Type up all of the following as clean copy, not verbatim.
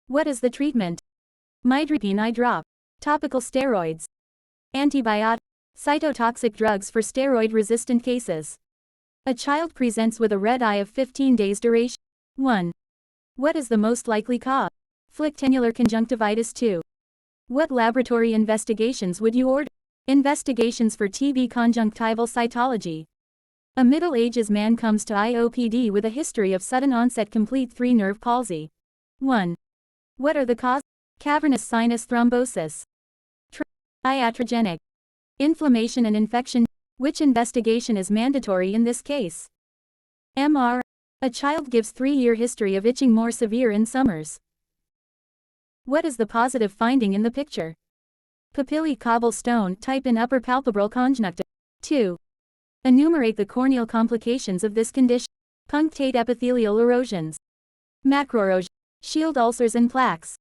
What is the treatment? Midripine eye drop. Topical steroids. Antibiotic. Cytotoxic drugs for steroid-resistant cases. A child presents with a red eye of 15 days duration. 1. What is the most likely cause? Flictennular conjunctivitis. 2. What laboratory investigations would you order? Investigations for TB conjunctival cytology. A middle-ages man comes to IOPD with a history of sudden-onset complete 3 nerve palsy. 1. What are the causes? Cavernous sinus thrombosis. Iatrogenic. Inflammation and infection. Which investigation is mandatory in this case? MR. A child gives 3-year history of itching more severe in summers. What is the positive finding in the picture? Papillae cobblestone type in upper palpebral conjunctiva. 2. Enumerate the corneal complications of this condition. Punctate epithelial erosions. Macroerosion. Shield ulcers and plaques.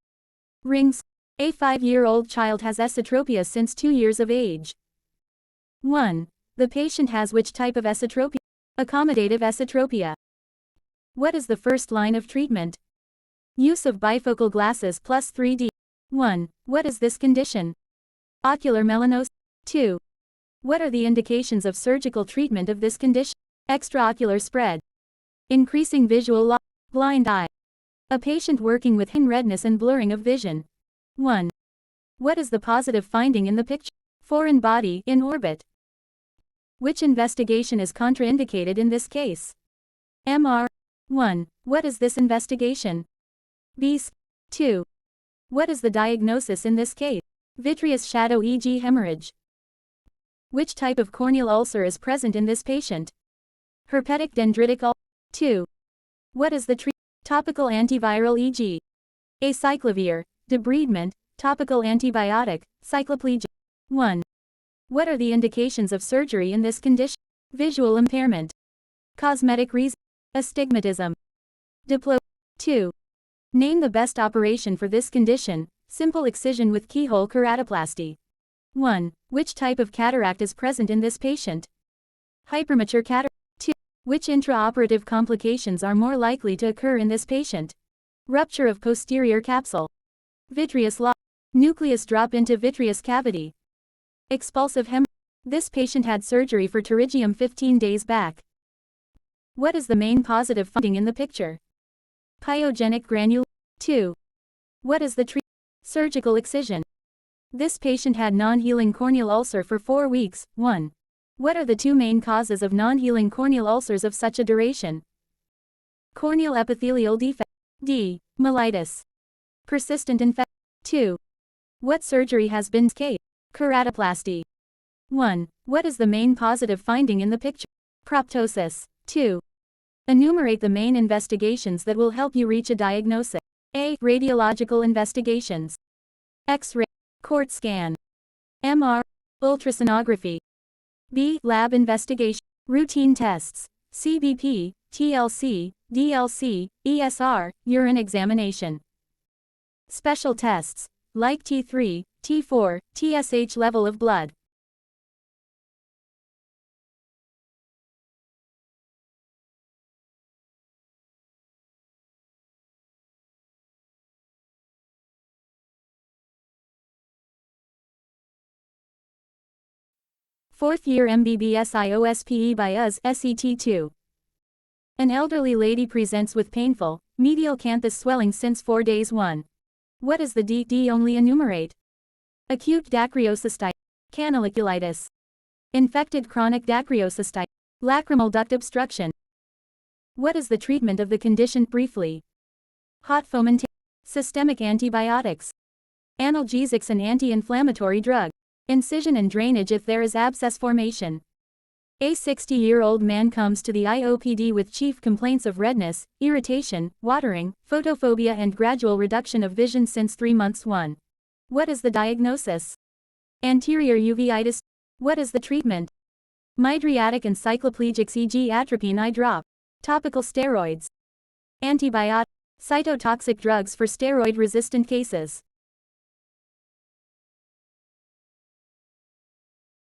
Rings. A 5-year-old child has esotropia since 2 years of age. 1. The patient has which type of esotropia? Accommodative esotropia. What is the first line of treatment? Use of bifocal glasses plus 3D. 1. What is this condition? Ocular melanosis. 2. What are the indications of surgical treatment of this condition? Extraocular spread. Increasing visual loss. Blind eye. A patient working with redness and blurring of vision. 1. What is the positive finding in the picture? Foreign body in orbit. Which investigation is contraindicated in this case? MR. 1. What is this investigation? BS. 2. What is the diagnosis in this case? Vitreous shadow e.g. hemorrhage. Which type of corneal ulcer is present in this patient? Herpetic dendritic ulcer. 2. What is the treatment? Topical antiviral e.g. acyclovir, debridement, topical antibiotic, cycloplegia. 1. What are the indications of surgery in this condition? Visual impairment. Cosmetic reason. Astigmatism. Diplo. 2. Name the best operation for this condition. Simple excision with keyhole keratoplasty. 1. Which type of cataract is present in this patient? Hypermature cataract. 2. Which intraoperative complications are more likely to occur in this patient? Rupture of posterior capsule. Vitreous loss. Nucleus drop into vitreous cavity. Expulsive hemorrhage. This patient had surgery for pterygium 15 days back. What is the main positive finding in the picture? Pyogenic granule. 2. What is the treatment? Surgical excision. This patient had non-healing corneal ulcer for 4 weeks. 1. What are the 2 main causes of non-healing corneal ulcers of such a duration? Corneal epithelial defect. D. Myelitis. Persistent infection. 2. What surgery has been scaled? Keratoplasty. 1. What is the main positive finding in the picture? Proptosis. 2. Enumerate the main investigations that will help you reach a diagnosis. A. Radiological investigations. X-ray. Court scan. MR. Ultrasonography. B. Lab investigation. Routine tests. CBP, TLC, DLC, ESR, urine examination. Special tests, like T3, T4, TSH level of blood. Fourth year MBBS OSPE by US SET2. An elderly lady presents with painful, medial canthus swelling since 4 days. 1. What is the D only enumerate? Acute dacryocystitis. Canaliculitis. Infected chronic dacryocystitis. Lacrimal duct obstruction. What is the treatment of the condition briefly? Hot fomentation. Systemic antibiotics. Analgesics and anti-inflammatory drug. Incision and drainage if there is abscess formation. A 60-year-old man comes to the IOPD with chief complaints of redness, irritation, watering, photophobia and gradual reduction of vision since 3 months. 1. What is the diagnosis? Anterior uveitis. What is the treatment? Mydriatic and cycloplegics e.g. atropine eye drop. Topical steroids. Antibiotic. Cytotoxic drugs for steroid-resistant cases.